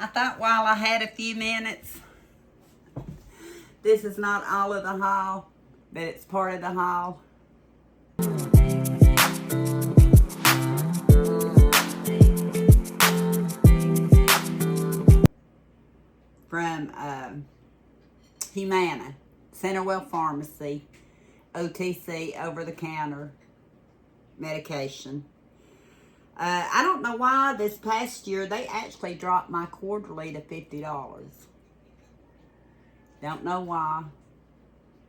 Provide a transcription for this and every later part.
I thought while I had a few minutes, this is not all of the haul, but it's part of the haul. From Humana, Centerwell Pharmacy, OTC, over-the-counter medication. I don't know why this past year they actually dropped my quarterly to $50. Don't know why.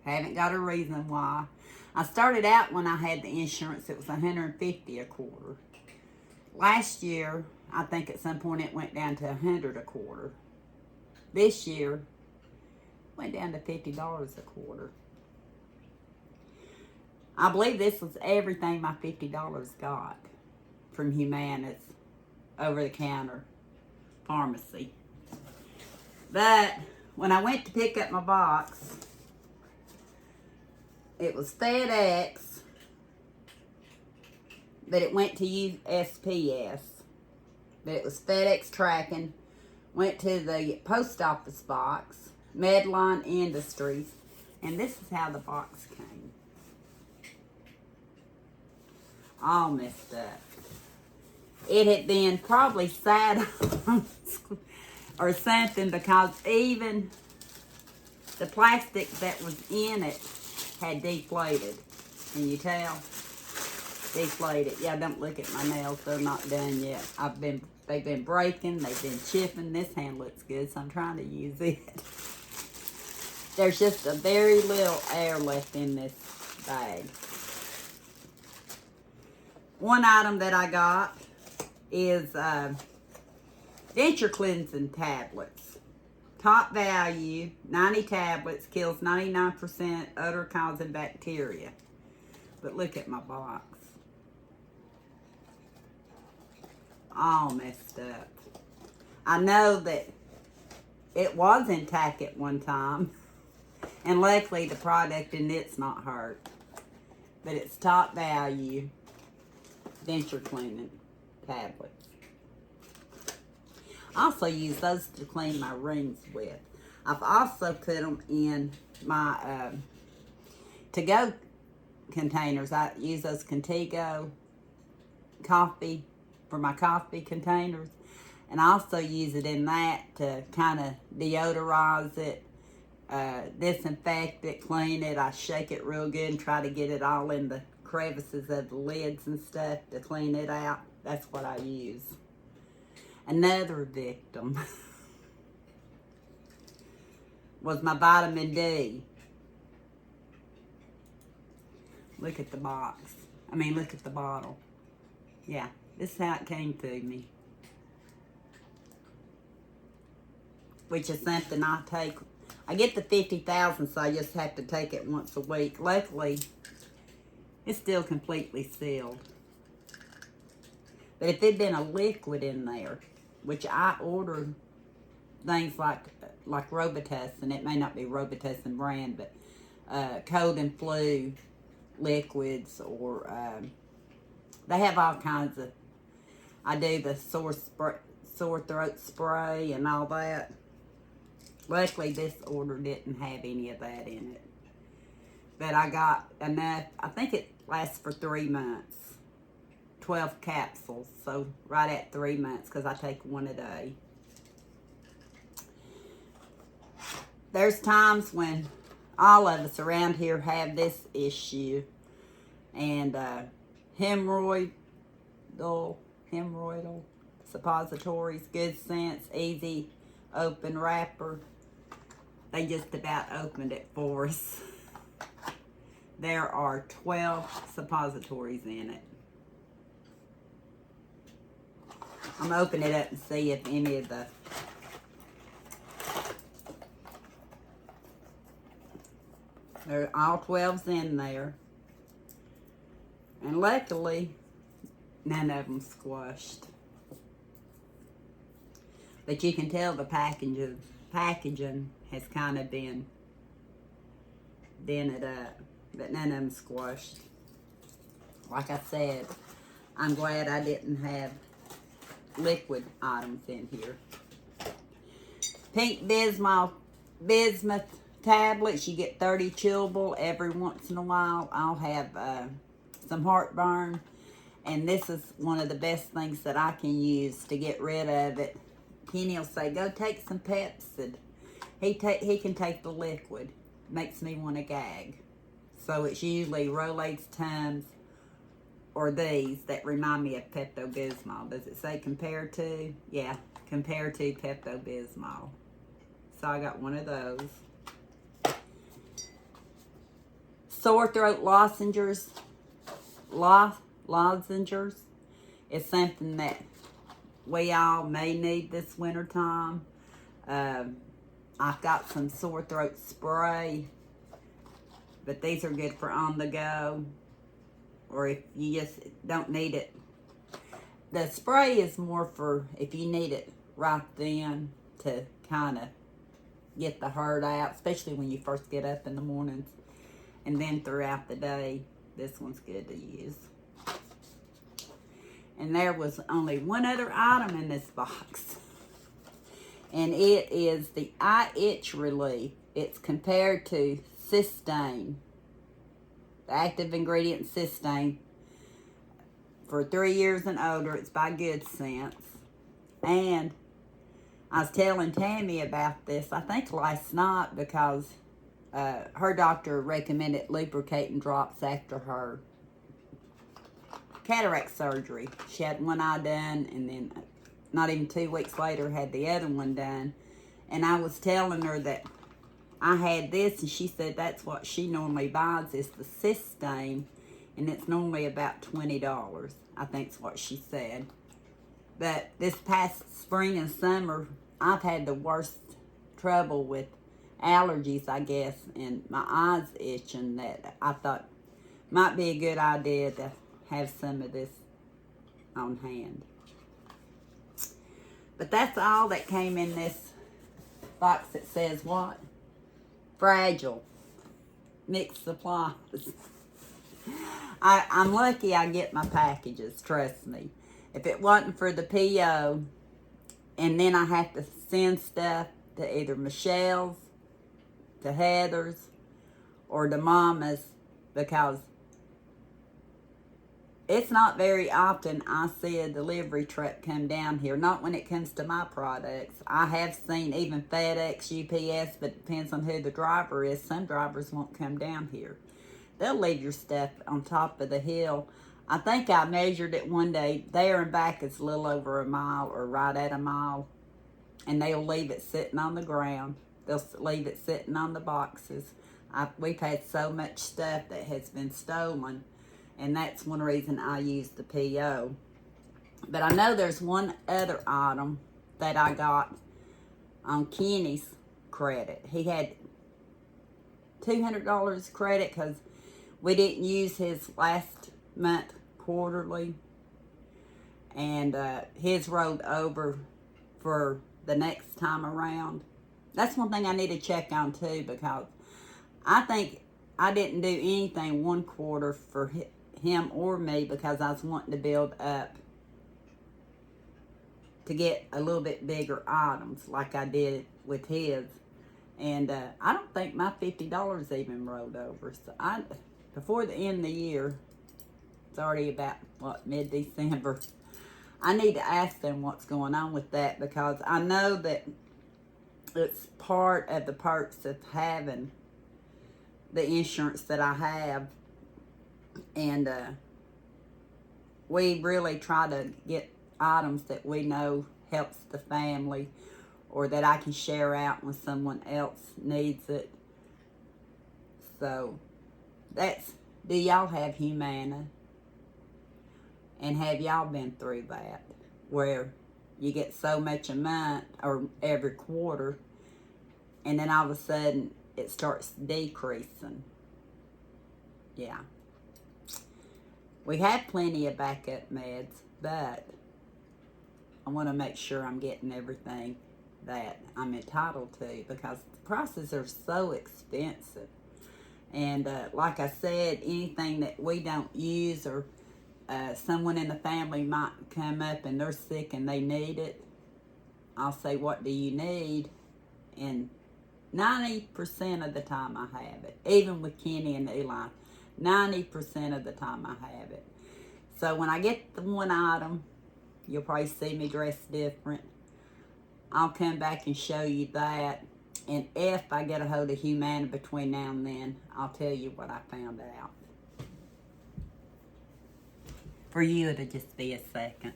Haven't got a reason why. I started out when I had the insurance, it was $150 a quarter. Last year, I think at some point it went down to $100 a quarter. This year, went down to $50 a quarter. I believe this was everything my $50 got from Humana's over-the-counter pharmacy. But when I went to pick up my box, it was FedEx, but it went to USPS. But it was FedEx tracking. Went to the post office box, Medline Industries, and this is how the box came. All messed up. It had been probably sat on or something, because even the plastic that was in it had deflated. Can you tell? Deflated. Yeah, don't look at my nails. They're not done yet. They've been breaking. They've been chipping. This hand looks good, so I'm trying to use it. There's just a very little air left in this bag. One item that I got is denture cleansing tablets. Top value, 90 tablets, kills 99% odor-causing bacteria. But look at my box. All messed up. I know that it was intact at one time, and luckily the product in it's not hurt. But it's top value denture cleaning tablets. I also use those to clean my rings with. I've also put them in my to-go containers. I use those Contigo coffee for my coffee containers, and I also use it in that to kind of deodorize it, disinfect it, clean it. I shake it real good and try to get it all in the crevices of the lids and stuff to clean it out. That's what I use. Another victim was my vitamin D. Look at the box. Look at the bottle. Yeah, this is how it came to me. Which is something I take. I get the 50,000, so I just have to take it once a week. Luckily, it's still completely sealed. But if there'd been a liquid in there, which I ordered things like Robitussin, it may not be Robitussin brand, but cold and flu liquids, or they have all kinds of, I do the sore throat spray and all that. Luckily, this order didn't have any of that in it. But I got enough. I think it lasts for 3 months. 12 capsules. So right at 3 months, because I take one a day. There's times when all of us around here have this issue. And hemorrhoidal suppositories, Good Sense, easy open wrapper. They just about opened it for us. There are 12 suppositories in it. I'm gonna open it up and see if any of the all 12's in there. And luckily, none of them squashed. But you can tell the packaging has kind of been dented up. But none of them squashed. Like I said, I'm glad I didn't have liquid items in here. pink bismuth tablets. You get 30 chewable every once in a while. I'll have some heartburn, and this is one of the best things that I can use to get rid of it. Kenny will say, go take some Pepsid. He can take the liquid. Makes me want to gag. So it's usually Rolaids, Tums, or these that remind me of Pepto-Bismol. Does it say compared to? Yeah, compared to Pepto-Bismol. So I got one of those. Sore throat lozenges. Lozenges is something that we all may need this winter time. I've got some sore throat spray, but these are good for on the go, or if you just don't need it. The spray is more for if you need it right then to kind of get the hurt out, especially when you first get up in the mornings. And then throughout the day, this one's good to use. And there was only one other item in this box. And it is the eye itch relief. It's compared to cysteine. The active ingredient cysteine. For 3 years and older, it's by Good Sense. And I was telling Tammy about this, I think last night, because her doctor recommended lubricating drops after her cataract surgery. She had one eye done, and then not even 2 weeks later had the other one done. And I was telling her that I had this, and she said that's what she normally buys, is the cysteine, and it's normally about $20. I think's what she said. But this past spring and summer, I've had the worst trouble with allergies, I guess, and my eyes itching, that I thought might be a good idea to have some of this on hand. But that's all that came in this box that says what? Fragile. Mixed supplies. I'm lucky I get my packages, trust me. If it wasn't for the PO, and then I have to send stuff to either Michelle's, to Heather's, or to Mama's, because it's not very often I see a delivery truck come down here. Not when it comes to my products. I have seen even FedEx, UPS, but it depends on who the driver is. Some drivers won't come down here. They'll leave your stuff on top of the hill. I think I measured it one day. There and back is a little over a mile, or right at a mile. And they'll leave it sitting on the ground. They'll leave it sitting on the boxes. We've had so much stuff that has been stolen. And that's one reason I use the PO. But I know there's one other item that I got on Kenny's credit. He had $200 credit because we didn't use his last month quarterly. And his rolled over for the next time around. That's one thing I need to check on too, because I think I didn't do anything one quarter for him or me, because I was wanting to build up to get a little bit bigger items like I did with his. And I don't think my $50 even rolled over. So before the end of the year, it's already about, what, mid-December. I need to ask them what's going on with that, because I know that it's part of the perks of having the insurance that I have. And we really try to get items that we know helps the family, or that I can share out when someone else needs it. So do y'all have Humana? And have y'all been through that, where you get so much a month or every quarter, and then all of a sudden it starts decreasing? Yeah. We have plenty of backup meds, but I want to make sure I'm getting everything that I'm entitled to, because the prices are so expensive. And like I said, anything that we don't use, or someone in the family might come up and they're sick and they need it, I'll say, what do you need? And 90% of the time I have it. Even with Kenny and Eli, 90% of the time I have it. So when I get the one item, you'll probably see me dressed different. I'll come back and show you that. And if I get a hold of Humana between now and then, I'll tell you what I found out. For you, it'll just be a second.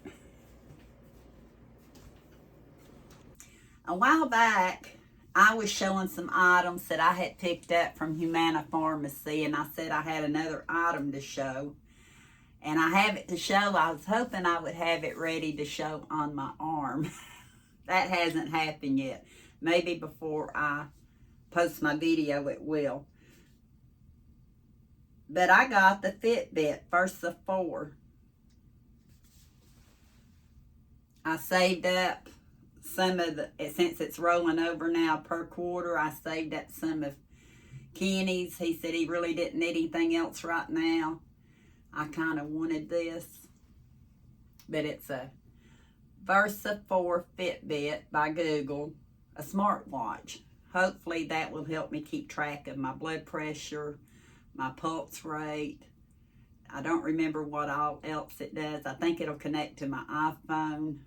A while back, I was showing some items that I had picked up from Humana Pharmacy, and I said I had another item to show. And I have it to show. I was hoping I would have it ready to show on my arm. That hasn't happened yet. Maybe before I post my video, it will. But I got the Fitbit Versa 4. I saved up some of the, since it's rolling over now per quarter, I saved up some of Kenny's. He said he really didn't need anything else right now. I kind of wanted this. But it's a Versa 4 Fitbit by Google, a smartwatch. Hopefully that will help me keep track of my blood pressure, my pulse rate. I don't remember what all else it does. I think it'll connect to my iPhone.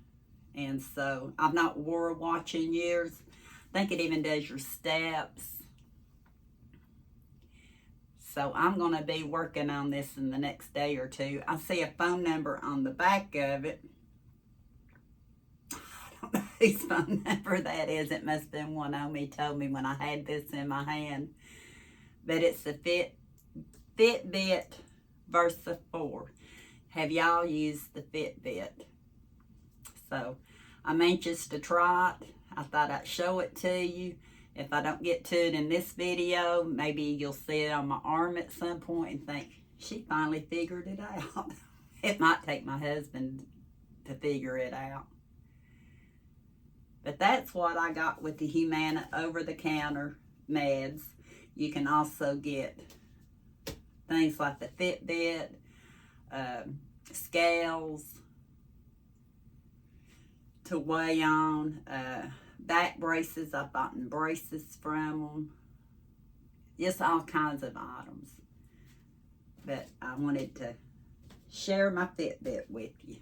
And so I've not wore a watch in years. I think it even does your steps. So I'm going to be working on this in the next day or two. I see a phone number on the back of it. I don't know whose phone number that is. It must have been one Omi told me when I had this in my hand. But it's the Fitbit Versa 4. Have y'all used the Fitbit? So I'm anxious to try it. I thought I'd show it to you. If I don't get to it in this video, maybe you'll see it on my arm at some point and think, she finally figured it out. It might take my husband to figure it out. But that's what I got with the Humana over-the-counter meds. You can also get things like the Fitbit, scales to weigh on, back braces. I bought braces from them. Just all kinds of items. But I wanted to share my Fitbit with you.